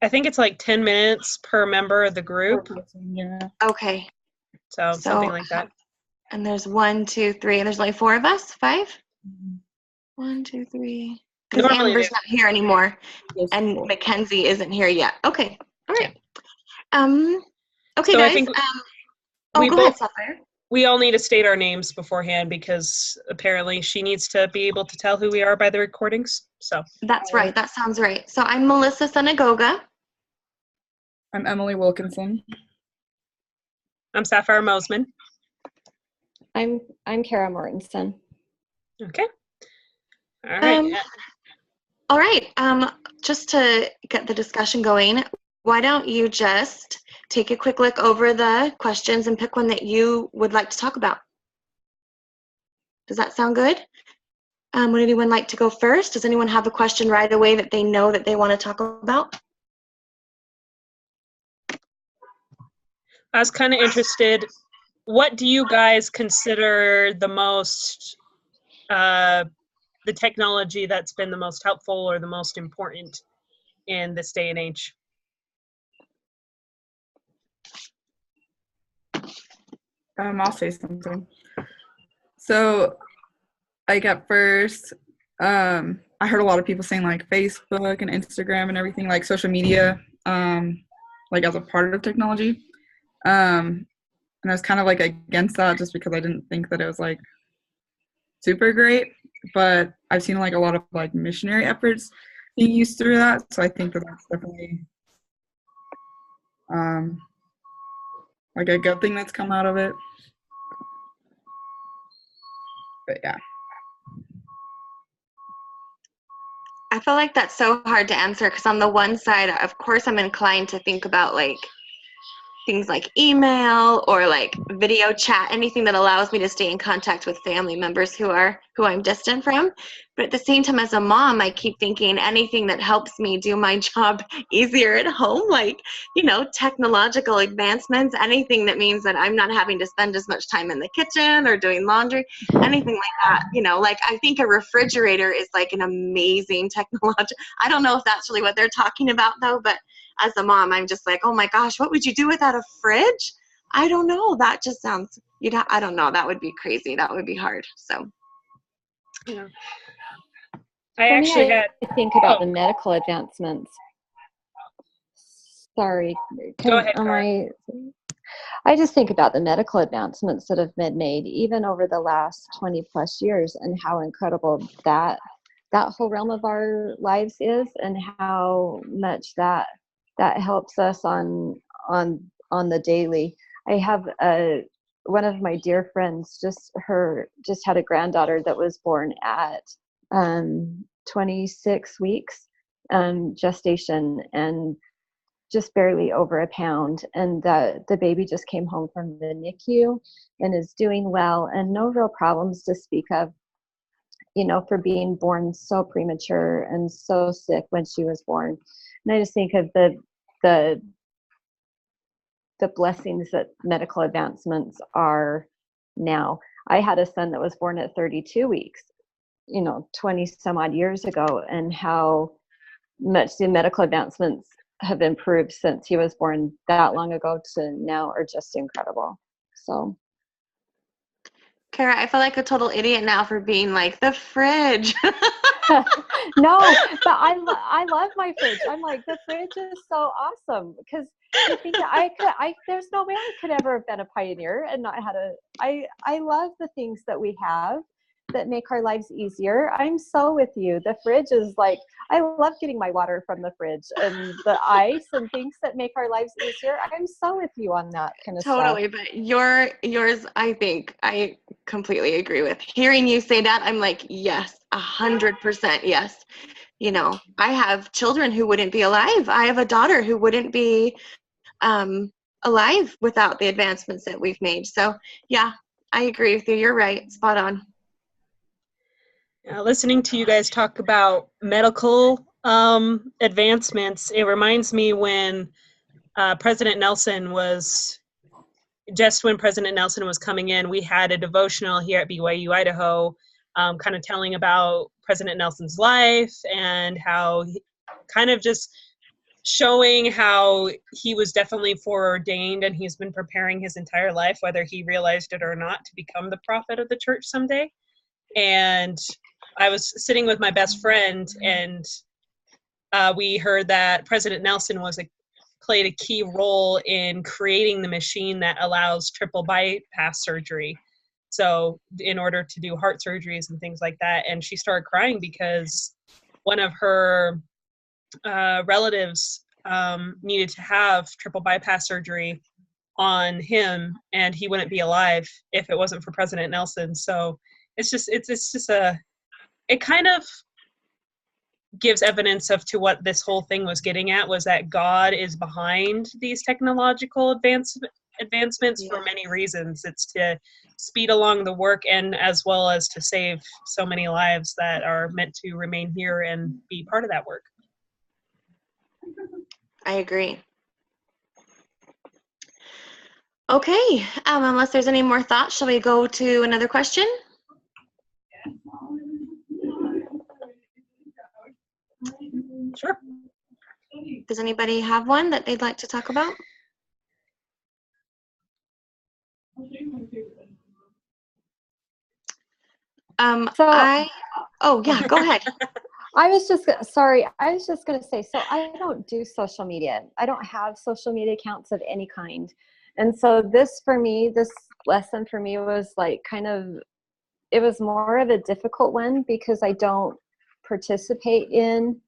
I think it's like 10 minutes per member of the group. Yeah. Okay. So something like that. And there's 1, 2, 3, and there's only 4 of us? 5? 1, 2, 3. Because Amber's not here anymore, and Mackenzie isn't here yet. Okay. All right. Okay, so guys. I think go ahead, Sapphire. We all need to state our names beforehand because apparently she needs to be able to tell who we are by the recordings. So that's right. That sounds right. So I'm Melissa Senagoga. I'm Emily Wilkinson. I'm Sapphire Mosman. I'm Kara Mortensen. Okay. All right. All right. Just to get the discussion going, why don't you just take a quick look over the questions and pick one that you would like to talk about? Does that sound good? Would anyone like to go first? Does anyone have a question right away that they know that they want to talk about? I was kind of interested, what do you guys consider the most, the technology that's been the most helpful or the most important in this day and age? I'll say something. So, like at first, I heard a lot of people saying like Facebook and Instagram and everything, like social media, like as a part of technology. And I was kind of like against that just because I didn't think that it was like super great. But I've seen like a lot of like missionary efforts being used through that. So I think that that's definitely like a good thing that's come out of it. But yeah. I feel like that's so hard to answer because on the one side, of course, I'm inclined to think about like things like email or like video chat, anything that allows me to stay in contact with family members who I'm distant from. But at the same time, as a mom, I keep thinking anything that helps me do my job easier at home, like, technological advancements, anything that means that I'm not having to spend as much time in the kitchen or doing laundry, anything like that, like I think a refrigerator is like an amazing technology. I don't know if that's really what they're talking about though, but as a mom, I'm just like, oh my gosh, what would you do without a fridge? I don't know. That just sounds, I don't know. That would be crazy. That would be hard. So. Yeah. I think about the medical advancements. Sorry. Go ahead, I just think about the medical advancements that have been made even over the last 20 plus years and how incredible that whole realm of our lives is and how much that helps us on the daily. I have one of my dear friends just had a granddaughter that was born at 26 weeks gestation and just barely over a pound, and the baby just came home from the NICU and is doing well and no real problems to speak of, for being born so premature and so sick when she was born. And I just think of the blessings that medical advancements are now. I had a son that was born at 32 weeks, 20 some odd years ago, and how much the medical advancements have improved since he was born that long ago to now are just incredible. So. Kara, I feel like a total idiot now for being like the fridge. No, but I love my fridge. I'm like, the fridge is so awesome because I think there's no way I could ever have been a pioneer and not had I love the things that we have that make our lives easier. I'm so with you. The fridge is like, I love getting my water from the fridge and the ice and things that make our lives easier. I'm so with you on that kind of stuff. Totally, but yours, I think I completely agree with. Hearing you say that, I'm like, yes, 100% yes. I have children who wouldn't be alive. I have a daughter who wouldn't be alive without the advancements that we've made. So yeah, I agree with you. You're right. Spot on. Listening to you guys talk about medical advancements, it reminds me when President Nelson was coming in, we had a devotional here at BYU Idaho kind of telling about President Nelson's life and how he kind of just showing how he was definitely foreordained and he's been preparing his entire life, whether he realized it or not, to become the prophet of the church someday. And I was sitting with my best friend, and we heard that President Nelson played a key role in creating the machine that allows triple bypass surgery. So in order to do heart surgeries and things like that. And she started crying because one of her relatives needed to have triple bypass surgery on him, and he wouldn't be alive if it wasn't for President Nelson. So it's just it kind of gives evidence of to what this whole thing was getting at, was that God is behind these technological advancements for many reasons. It's to speed along the work, and as well as to save so many lives that are meant to remain here and be part of that work. I agree. Okay, unless there's any more thoughts, shall we go to another question? Sure. Does anybody have one that they'd like to talk about? Oh yeah, go ahead. I was just going to say, so I don't do social media. I don't have social media accounts of any kind. And so this lesson for me was like it was more of a difficult one because I don't participate in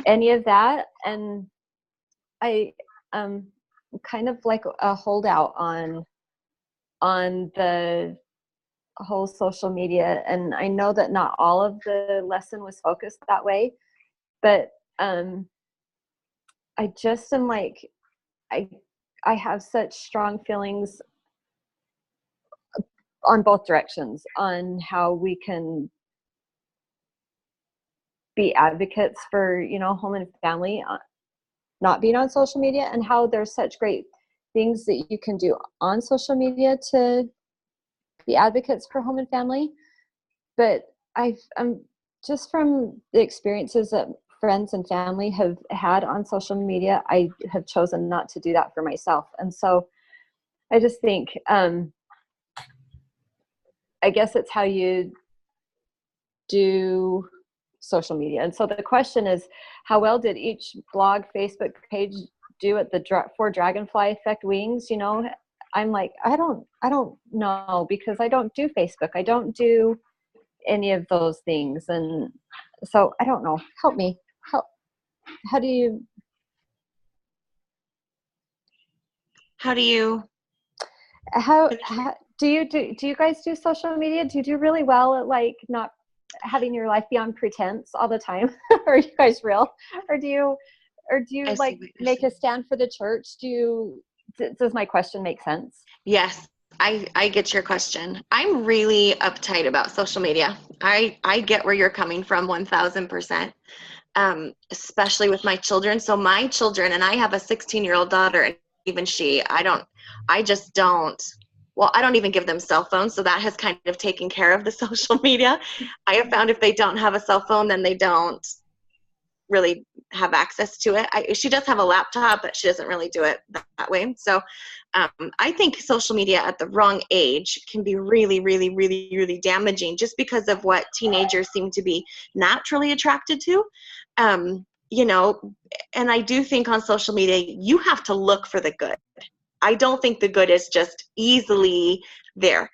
any of that. And I kind of like a holdout on the whole social media, and I know that not all of the lesson was focused that way, but I just am like I have such strong feelings on both directions on how we can be advocates for home and family not being on social media, and how there's such great things that you can do on social media to be advocates for home and family. But I'm just from the experiences that friends and family have had on social media, I have chosen not to do that for myself. And so I just think, I guess it's how you do social media. And so the question is, how well did each blog, Facebook page do at the for Dragonfly Effect Wings? I'm like, I don't know, because I don't do Facebook. I don't do any of those things. And so I don't know. Help me. How do you do you guys do social media? Do you do really well at like not having your life be on pretense all the time? Are you guys real? Or do you like make a stand for the church? Does my question make sense? Yes, I get your question. I'm really uptight about social media. I get where you're coming from 1000%, especially with my children. So my children, and I have a 16-year-old daughter, and even I don't even give them cell phones. So that has kind of taken care of the social media. I have found if they don't have a cell phone, then they don't really have access to it. She does have a laptop, but she doesn't really do it that way. So I think social media at the wrong age can be really, really, really, really damaging, just because of what teenagers seem to be naturally attracted to. And I do think on social media, you have to look for the good. I don't think the good is just easily there.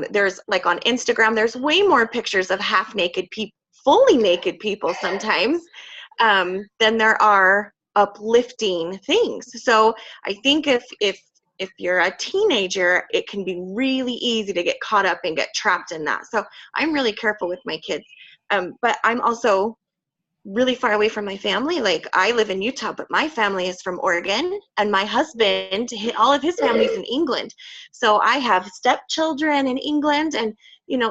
There's like on Instagram, there's way more pictures of half-naked people, fully naked people sometimes, than there are uplifting things. So I think if you're a teenager, it can be really easy to get caught up and get trapped in that. So I'm really careful with my kids. But I'm also really far away from my family. Like, I live in Utah, but my family is from Oregon, and my husband, all of his family's in England. So I have stepchildren in England, and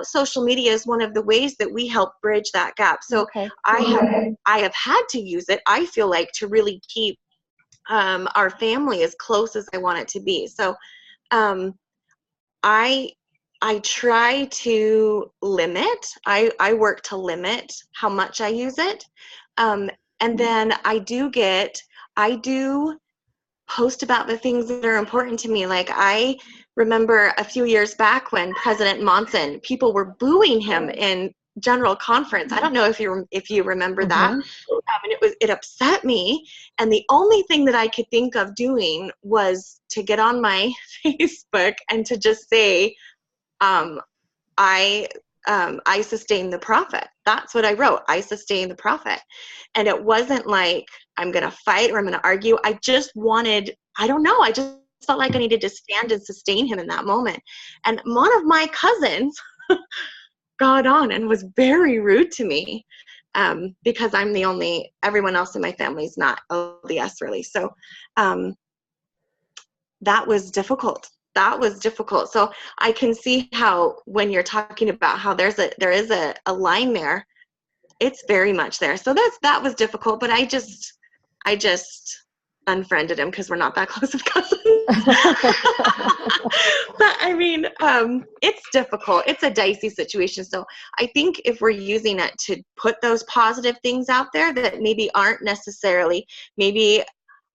social media is one of the ways that we help bridge that gap. So okay. I have had to use it, I feel like, to really keep our family as close as I want it to be. So I try to limit. I work to limit how much I use it. And And then I do post about the things that are important to me. Like I remember a few years back when President Monson, people were booing him in General Conference. I don't know if you remember that. And it upset me. And the only thing that I could think of doing was to get on my Facebook and to just say, I sustain the prophet. That's what I wrote. I sustain the prophet. And it wasn't like I'm going to fight or I'm going to argue. I just felt like I needed to stand and sustain him in that moment. And one of my cousins got on and was very rude to me because everyone else in my family is not LDS really. So that was difficult. So I can see how when you're talking about how there is a line there, it's very much there. So that was difficult, but I just unfriended him because we're not that close of cousins. But I mean, it's difficult. It's a dicey situation. So I think if we're using it to put those positive things out there that maybe aren't necessarily, maybe,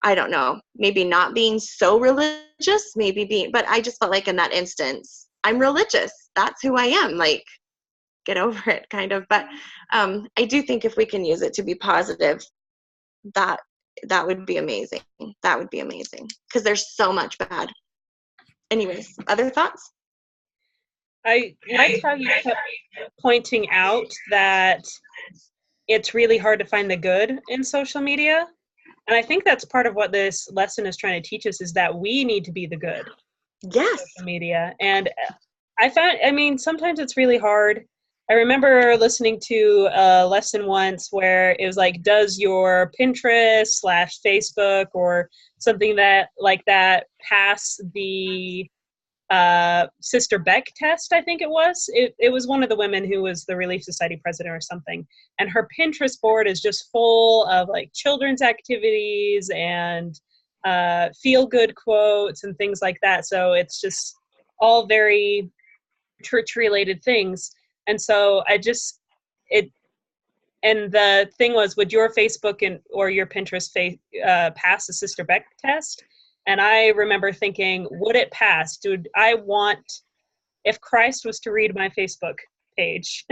I don't know, maybe not being so religious, but I just felt like in that instance, I'm religious. That's who I am. Like, get over it, kind of. But I do think if we can use it to be positive, that would be amazing. That would be amazing because there's so much bad. Anyways, other thoughts? I liked how you kept pointing out that it's really hard to find the good in social media. And I think that's part of what this lesson is trying to teach us, is that we need to be the good. Yes. Social media. And sometimes it's really hard. I remember listening to a lesson once where it was like, does your Pinterest / Facebook or something like that pass the Sister Beck test, I think it was. It was one of the women who was the Relief Society president or something. And her Pinterest board is just full of like children's activities and feel-good quotes and things like that. So it's just all very church-related things. And so and the thing was, would your Facebook or your Pinterest pass the Sister Beck test? And I remember thinking, would it pass? If Christ was to read my Facebook page,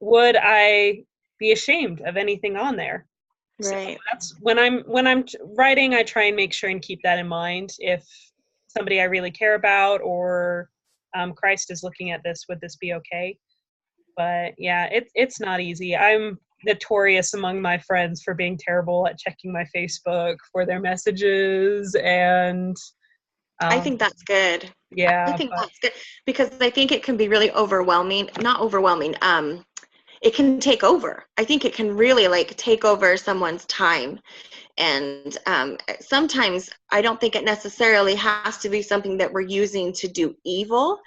would I be ashamed of anything on there? Right. So that's when I'm writing, I try and make sure and keep that in mind. If somebody I really care about or Christ is looking at this, would this be okay? But yeah, it's not easy. I'm notorious among my friends for being terrible at checking my Facebook for their messages, and I think that's good. Yeah, I think that's good because I think it can be really overwhelming. Not overwhelming. It can take over. I think it can really like take over someone's time. And sometimes I don't think it necessarily has to be something that we're using to do evil.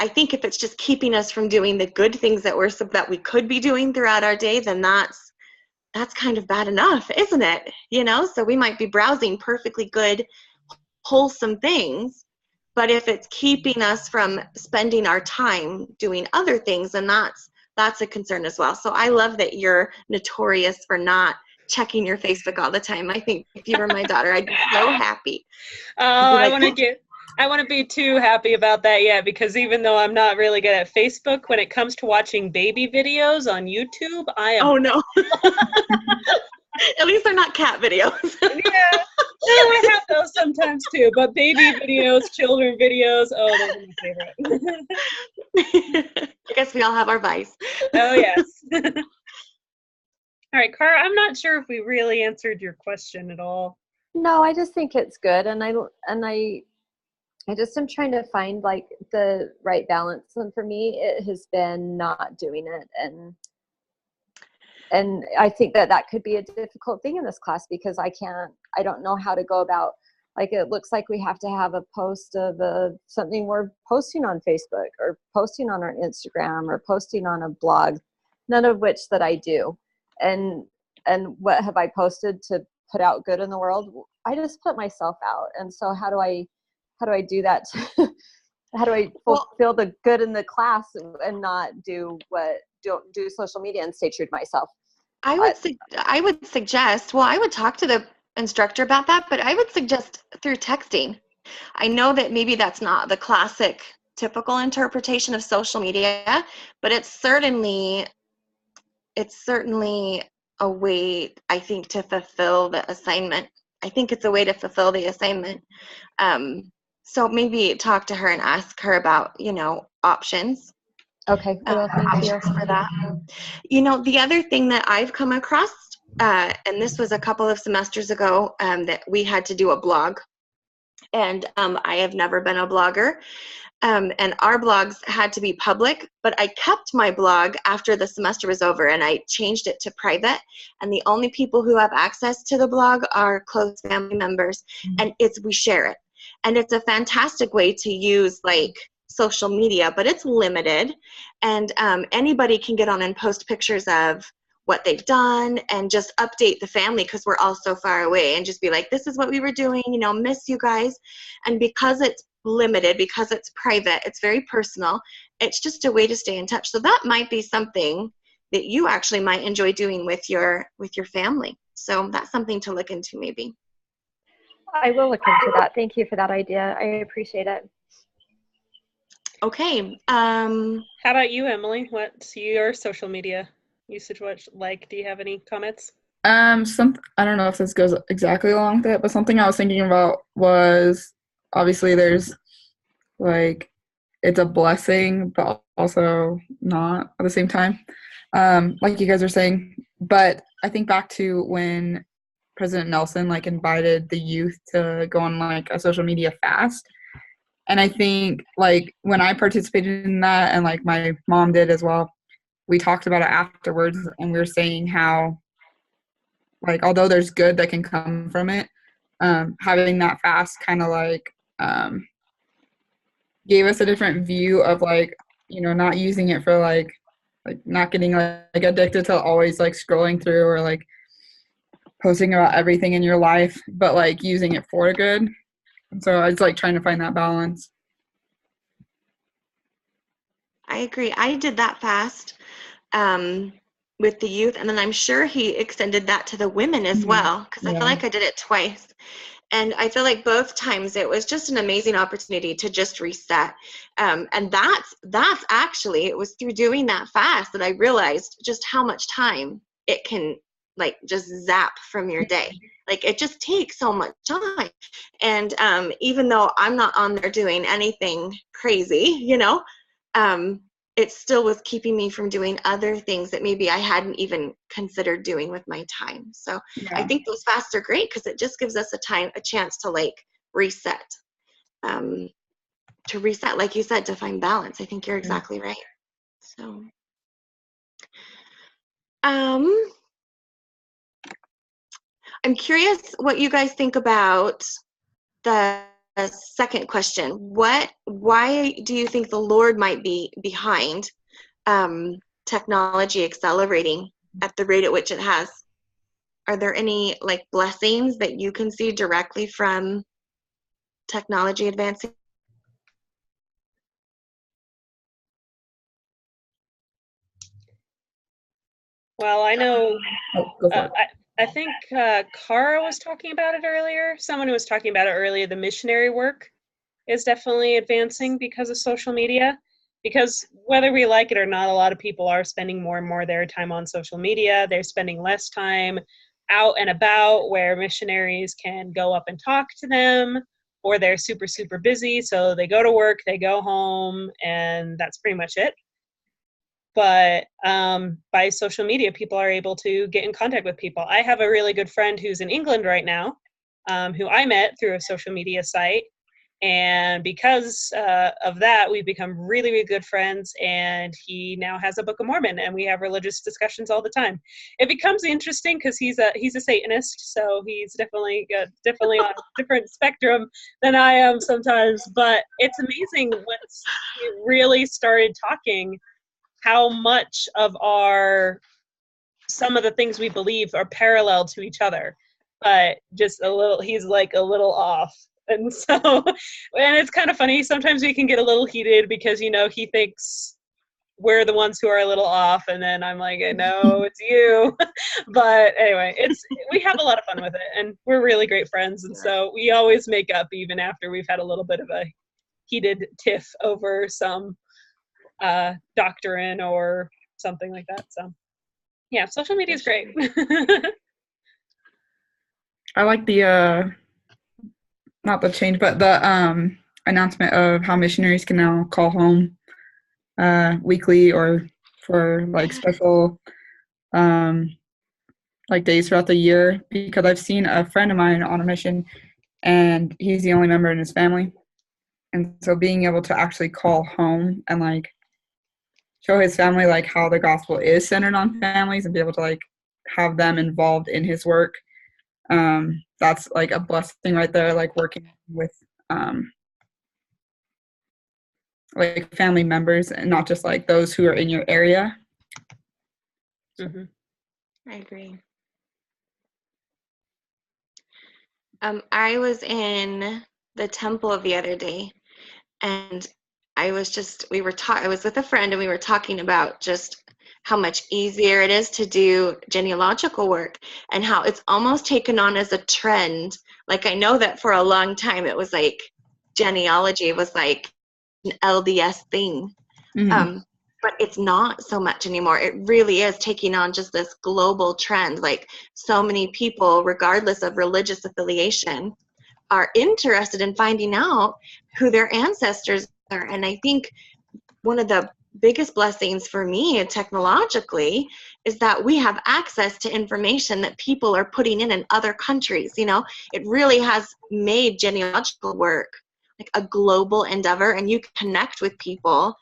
I think if it's just keeping us from doing the good things that we could be doing throughout our day, then that's kind of bad enough, isn't it? You know, so we might be browsing perfectly good, wholesome things, but if it's keeping us from spending our time doing other things, then that's a concern as well. So I love that you're notorious for not checking your Facebook all the time. I think if you were my daughter, I'd be so happy. Oh, I want to be too happy about that yet, because even though I'm not really good at Facebook, when it comes to watching baby videos on YouTube, I am. Oh no. At least they're not cat videos. Yeah, I have those sometimes too, but baby videos, children videos, oh, those are my favorite. I guess we all have our vice. Oh, yes. All right, Cara, I'm not sure if we really answered your question at all. No, I just think it's good, and I just am trying to find like the right balance. And for me, it has been not doing it, and I think that could be a difficult thing in this class because I don't know how to go about, like, it looks like we have to have a post of something we're posting on Facebook or posting on our Instagram or posting on a blog, none of which that I do. And what have I posted to put out good in the world? I just put myself out. And so how do I do that? How do I fulfill the good in the class and not don't do social media and stay true to myself? I would suggest, well, I would talk to the instructor about that, but I would suggest through texting. I know that maybe that's not the classic typical interpretation of social media, but it's certainly a way, I think, to fulfill the assignment. I think it's a way to fulfill the assignment. So maybe talk to her and ask her about, options. Okay, I will. Thank you. Options for that. The other thing that I've come across, and this was a couple of semesters ago, that we had to do a blog. And I have never been a blogger. And our blogs had to be public, but I kept my blog after the semester was over and I changed it to private. And the only people who have access to the blog are close family members, and we share it. And it's a fantastic way to use like social media, but it's limited. And anybody can get on and post pictures of what they've done and just update the family because we're all so far away, and just be like, this is what we were doing, miss you guys. And because it's limited, because it's private, it's very personal, it's just a way to stay in touch. So that might be something that you actually might enjoy doing with your family. So that's something to look into maybe. I will look into that. Thank you for that idea. I appreciate it. Okay. How about you, Emily? What's your social media usage like? Do you have any comments? I don't know if this goes exactly along with it, but something I was thinking about was, obviously there's like, it's a blessing, but also not at the same time, like you guys are saying. But I think back to when President Nelson like invited the youth to go on like a social media fast. And I think like when I participated in that, and like my mom did as well, we talked about it afterwards, and we were saying how like, although there's good that can come from it, having that fast kind of like gave us a different view of like, not using it for like not getting like addicted to always like scrolling through or like posting about everything in your life, but like using it for good. And so I was like trying to find that balance. I agree. I did that fast with the youth, and then I'm sure he extended that to the women as well, because I feel like I did it twice. And I feel like both times it was just an amazing opportunity to just reset. And that's actually, it was through doing that fast that I realized just how much time it can like just zap from your day. Like it just takes so much time. And even though I'm not on there doing anything crazy, it still was keeping me from doing other things that maybe I hadn't even considered doing with my time. So I think those fasts are great because it just gives us a chance to like reset, like you said, to find balance. I think you're exactly right. So, I'm curious what you guys think about the second question. Why do you think the Lord might be behind technology accelerating at the rate at which it has? Are there any like blessings that you can see directly from technology advancing? Well, I know, Go for it. I think Cara was talking about it earlier. Someone who was talking about it earlier, the missionary work is definitely advancing because of social media. Because whether we like it or not, a lot of people are spending more and more of their time on social media. They're spending less time out and about where missionaries can go up and talk to them, or they're super, super busy. So they go to work, they go home, and that's pretty much it. But by social media, people are able to get in contact with people. I have a really good friend who's in England right now, who I met through a social media site. And because of that, we've become really, really good friends. And he now has a Book of Mormon, and we have religious discussions all the time. It becomes interesting because he's a Satanist, so he's definitely on a different spectrum than I am sometimes. But it's amazing once we really started talking, how much of some of the things we believe are parallel to each other, but just he's like a little off. And so, and it's kind of funny, sometimes we can get a little heated because, he thinks we're the ones who are a little off, and then I'm like, I know it's you. But anyway, we have a lot of fun with it, and we're really great friends, and so we always make up even after we've had a little bit of a heated tiff over some doctrine or something like that. So yeah, social media is great. I like the not the change, but the announcement of how missionaries can now call home weekly or for like special like days throughout the year, because I've seen a friend of mine on a mission and he's the only member in his family, and so being able to actually call home and like show his family like how the gospel is centered on families and be able to like have them involved in his work, that's like a blessing right there, like working with like family members and not just like those who are in your area. Mm-hmm. I agree. I was in the temple the other day, and I was with a friend, and we were talking about just how much easier it is to do genealogical work and how it's almost taken on as a trend. Like, I know that for a long time it was like genealogy was like an LDS thing. Mm-hmm. But it's not so much anymore. It really is taking on just this global trend. Like, so many people, regardless of religious affiliation, are interested in finding out who their ancestors are. And I think one of the biggest blessings for me technologically is that we have access to information that people are putting in other countries. You know, it really has made genealogical work like a global endeavor, and you connect with people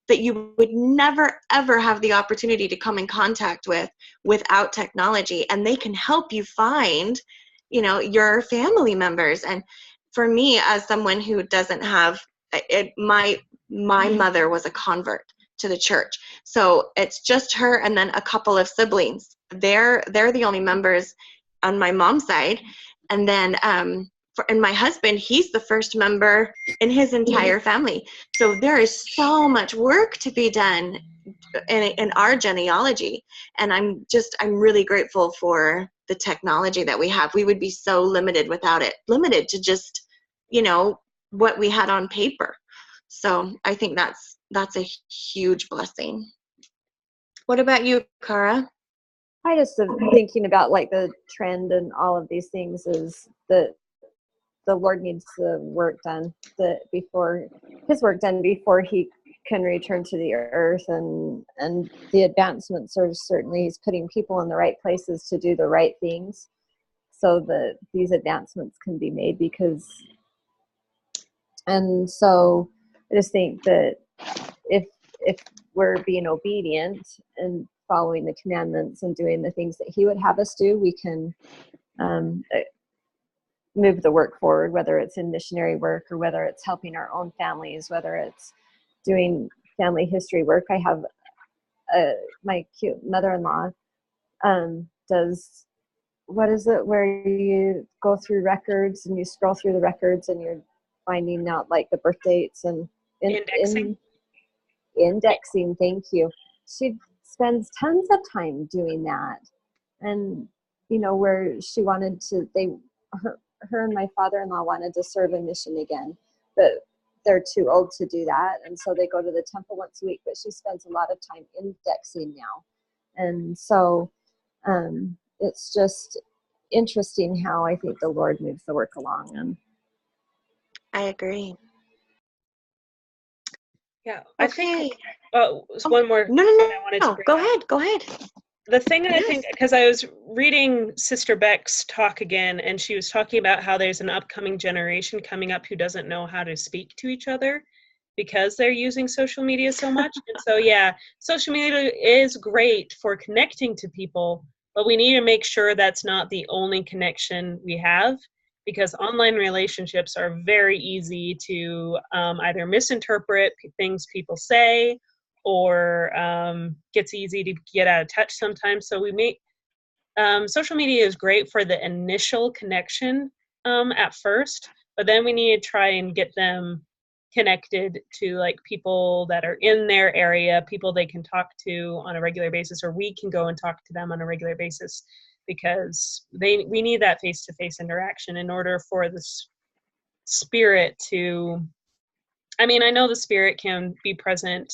that you would never ever have the opportunity to come in contact with without technology, and they can help you find, you know, your family members. And for me, as someone who doesn't have it, my mother was a convert to the church, so it's just her and then a couple of siblings. They're the only members on my mom's side, and then and my husband, he's the first member in his entire family. So there is so much work to be done in our genealogy. And I'm really grateful for the technology that we have. We would be so limited without it, limited to just, you know, what we had on paper. So I think that's a huge blessing. What about you, Cara? I just am thinking about like the trend and all of these things is that the Lord needs the work done before he can return to the earth, and the advancements are certainly, he's putting people in the right places to do the right things so that these advancements can be made. And so I just think that if we're being obedient and following the commandments and doing the things that he would have us do, we can move the work forward, whether it's in missionary work or whether it's helping our own families, whether it's doing family history work. I have my cute mother-in-law does, what is it, where you go through records and you scroll through the records and you're finding out like the birth dates and indexing. Thank you. She spends tons of time doing that. And you know, where she wanted to, her and my father-in-law wanted to serve a mission again, but they're too old to do that, and so they go to the temple once a week. But she spends a lot of time indexing now, and so it's just interesting how I think the Lord moves the work along. And I agree. Yeah, I think one more. No. I wanted to bring up. Go ahead. The thing that I think, because I was reading Sister Beck's talk again, and she was talking about how there's an upcoming generation coming up who doesn't know how to speak to each other because they're using social media so much. And so, yeah, social media is great for connecting to people, but we need to make sure that's not the only connection we have, because online relationships are very easy to either misinterpret things people say, or gets easy to get out of touch sometimes. So we make social media is great for the initial connection at first, but then we need to try and get them connected to like people that are in their area, people they can talk to on a regular basis, or we can go and talk to them on a regular basis, because we need that face-to-face interaction in order for this spirit to, I mean, I know the spirit can be present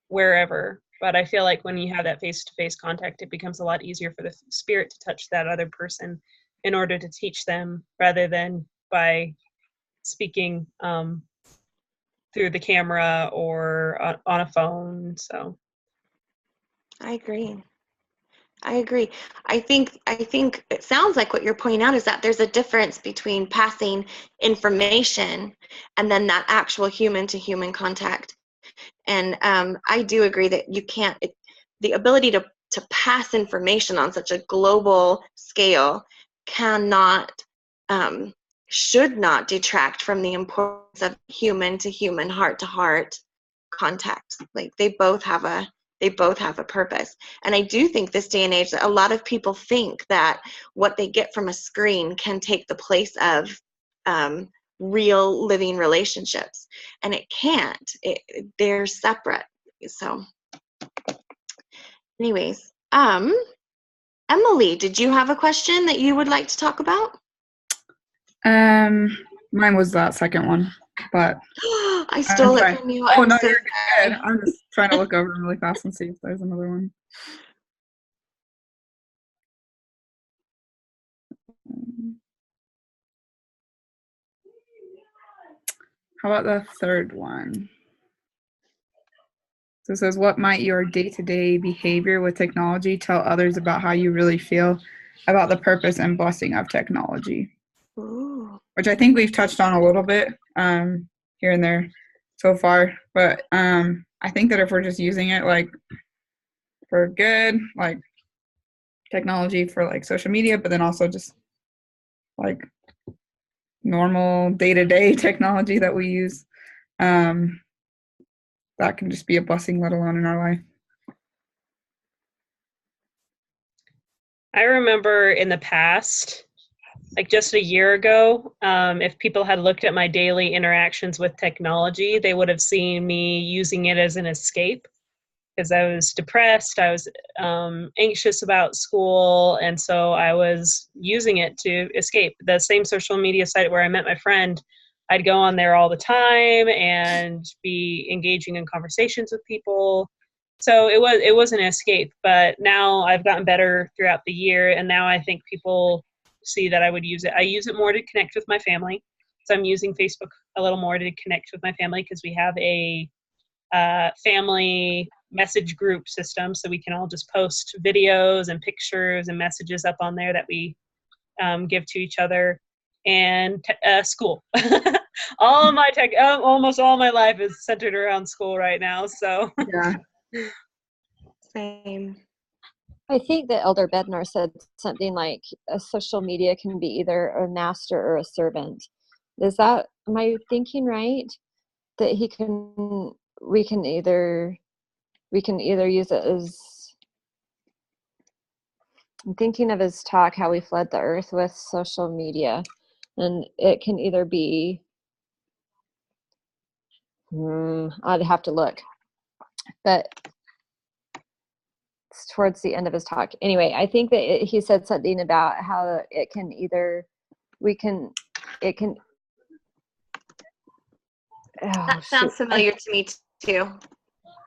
wherever, but I feel like when you have that face-to-face contact, it becomes a lot easier for the spirit to touch that other person in order to teach them, rather than by speaking through the camera or on a phone. So I agree. I think it sounds like what you're pointing out is that there's a difference between passing information and then that actual human to human contact. And I do agree that you can't, the ability to pass information on such a global scale cannot, should not detract from the importance of human to human, heart to heart contact. Like they both have a purpose. And I do think this day and age that a lot of people think that what they get from a screen can take the place of real living relationships, and it can't. They're separate. So anyways, Emily, did you have a question that you would like to talk about? Mine was that second one, but I stole it from you. Oh, I'm no, so you're sorry. good. I'm just trying to look over really fast and see if there's another one. How about the third one? So it says, what might your day-to-day behavior with technology tell others about how you really feel about the purpose and blessing of technology? Ooh. Which I think we've touched on a little bit here and there so far. But I think that if we're just using it like for good, like technology for like social media, but then also just like normal day-to-day technology that we use, that can just be a blessing, let alone in our life. I remember in the past, like just a year ago, if people had looked at my daily interactions with technology, they would have seen me using it as an escape, because I was depressed, I was anxious about school, and so I was using it to escape. The same social media site where I met my friend, I'd go on there all the time and be engaging in conversations with people. So it was an escape, but now I've gotten better throughout the year, and now I think people see that I would use it. I use it more to connect with my family. So I'm using Facebook a little more to connect with my family, because we have a family message group system, so we can all just post videos and pictures and messages up on there that we give to each other. And school. All of my tech, almost all my life is centered around school right now. So Yeah. Same. I think that Elder Bednar said something like a social media can be either a master or a servant. Am I thinking right? That we can either use it as, I'm thinking of his talk, how we flood the earth with social media, and it can either be, I'd have to look, but it's towards the end of his talk. Anyway, I think that he said something about how it can either, That sounds familiar to me too.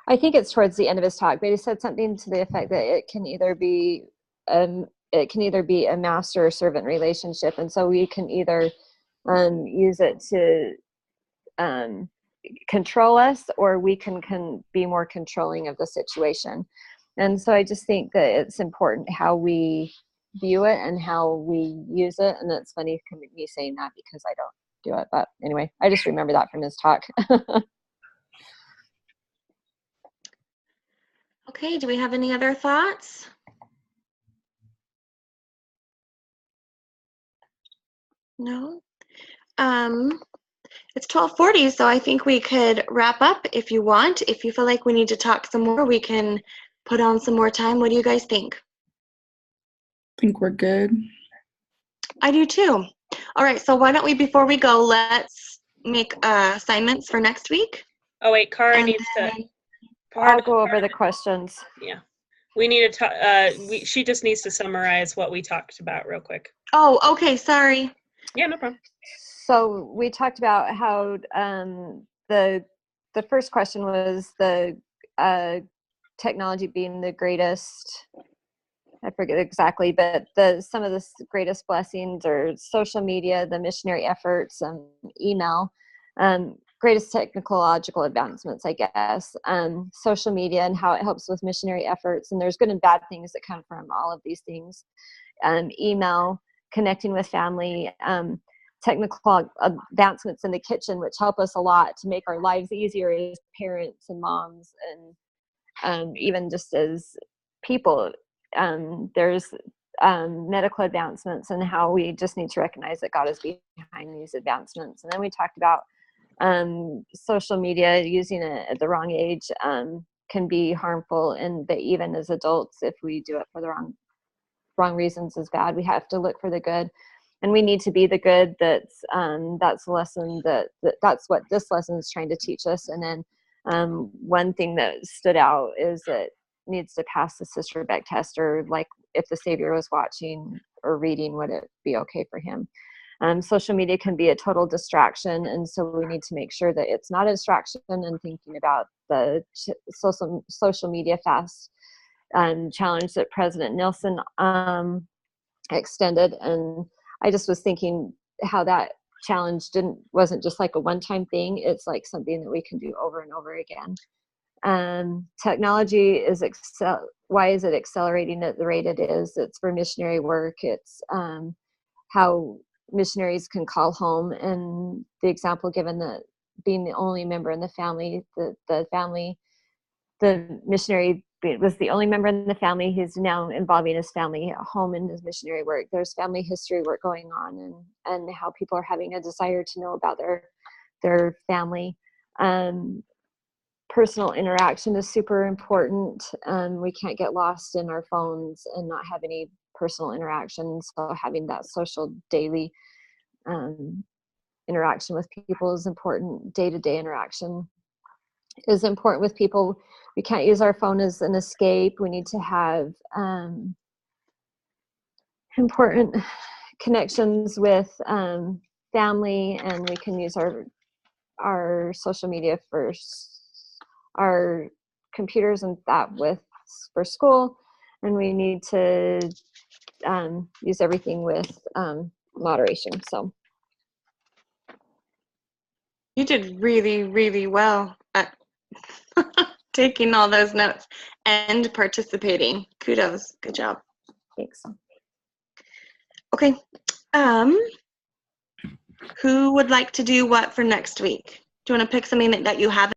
I think it's towards the end of his talk, but he said something to the effect that it can either be a master or servant relationship, and so we can either use it to control us, or we can be more controlling of the situation. And so I just think that it's important how we view it and how we use it. And it's funny me saying that because I don't do it, but anyway, I just remember that from his talk. Okay, do we have any other thoughts? No? It's 12:40, so I think we could wrap up if you want. If you feel like we need to talk some more, we can put on some more time. What do you guys think? I think we're good. I do too. All right, so why don't we, before we go, let's make assignments for next week. Oh wait, Cara And needs to. then- I'll go over the questions. Yeah, we need to talk. She just needs to summarize what we talked about real quick. Oh, okay. Sorry. Yeah, no problem. So we talked about how the first question was the technology being the greatest. I forget exactly, but some of the greatest blessings are social media, the missionary efforts, email, greatest technological advancements, I guess, social media and how it helps with missionary efforts. And there's good and bad things that come from all of these things. Email, connecting with family, technical advancements in the kitchen, which help us a lot to make our lives easier as parents and moms, and even just as people. There's medical advancements and how we just need to recognize that God is behind these advancements. And then we talked about social media, using it at the wrong age can be harmful, and that even as adults, if we do it for the wrong reasons, is bad. We have to look for the good, and we need to be the good. That's the lesson that's what this lesson is trying to teach us. And then one thing that stood out is that needs to pass the Sister Beck test, or like if the Savior was watching or reading, would it be okay for him? Social media can be a total distraction, and so we need to make sure that it's not a distraction, and thinking about the social media fast challenge that President Nelson extended. And I just was thinking how that challenge wasn't just like a one-time thing. It's like something that we can do over and over again. Technology is why is it accelerating at the rate it is? It's for missionary work. It's how missionaries can call home, and the example given that being the only member in the family, the missionary was the only member in the family. He's now involving his family at home in his missionary work. There's family history work going on, and how people are having a desire to know about their family. Personal interaction is super important. We can't get lost in our phones and not have any personal interactions. So having that social daily interaction with people is important. Day-to-day interaction is important with people. We can't use our phone as an escape. We need to have important connections with family, and we can use our social media for our computers and that for school, and we need to use everything with moderation. So You did really, really well at taking all those notes and participating. Kudos. Good job. thanks. Okay. Who would like to do what for next week? Do you want to pick something that you haven't